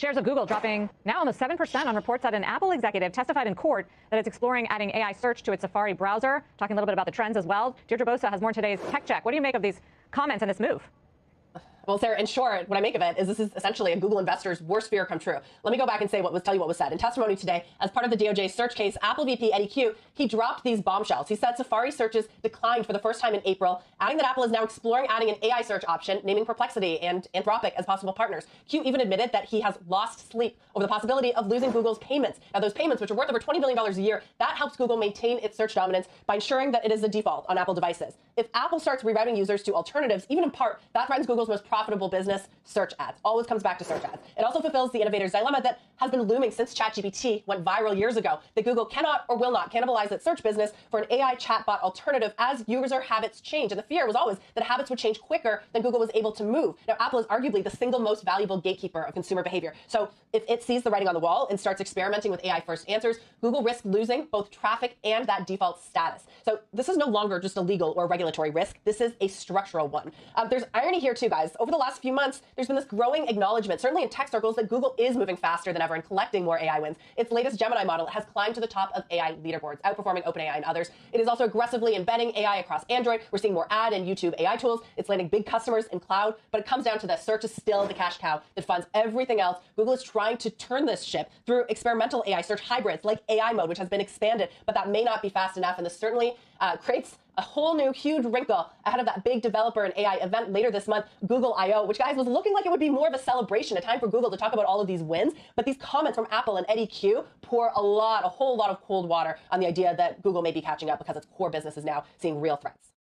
Shares of Google dropping now almost 7% on reports that an Apple executive testified in court that it's exploring adding AI search to its Safari browser. Talking a little bit about the trends as well. Deirdre Bosa has more in today's Tech Check. What do you make of these comments and this move? Well, Sarah, in short, what I make of it is this is essentially a Google investor's worst fear come true. Let me go back and tell you what was said. In testimony today, as part of the DOJ search case, Apple VP Eddy Cue, he dropped these bombshells. He said Safari searches declined for the first time in April, adding that Apple is now exploring adding an AI search option, naming Perplexity and Anthropic as possible partners. Cue even admitted that he has lost sleep over the possibility of losing Google's payments. Now, those payments, which are worth over $20 billion a year, that helps Google maintain its search dominance by ensuring that it is the default on Apple devices. If Apple starts rerouting users to alternatives, even in part, that threatens Google's most profitable business, search ads. Always comes back to search ads. It also fulfills the innovator's dilemma that has been looming since ChatGPT went viral years ago, that Google cannot or will not cannibalize its search business for an AI chatbot alternative as user habits change. And the fear was always that habits would change quicker than Google was able to move. Now, Apple is arguably the single most valuable gatekeeper of consumer behavior. So if it sees the writing on the wall and starts experimenting with AI-first answers, Google risks losing both traffic and that default status. So this is no longer just a legal or regulatory risk. This is a structural one. There's irony here too, guys. Over the last few months, there's been this growing acknowledgement, certainly in tech circles, that Google is moving faster than ever and collecting more AI wins. Its latest Gemini model has climbed to the top of AI leaderboards, outperforming OpenAI and others. It is also aggressively embedding AI across Android. We're seeing more ad and YouTube AI tools. It's landing big customers in cloud, but it comes down to this. Search is still the cash cow that funds everything else. Google is trying to turn this ship through experimental AI search hybrids like AI mode, which has been expanded, but that may not be fast enough. And this certainly creates a whole new huge wrinkle ahead of that big developer and AI event later this month, Google I/O, which, guys, was looking like it would be more of a celebration, a time for Google to talk about all of these wins. But these comments from Apple and Eddy Cue pour a whole lot of cold water on the idea that Google may be catching up because its core business is now seeing real threats.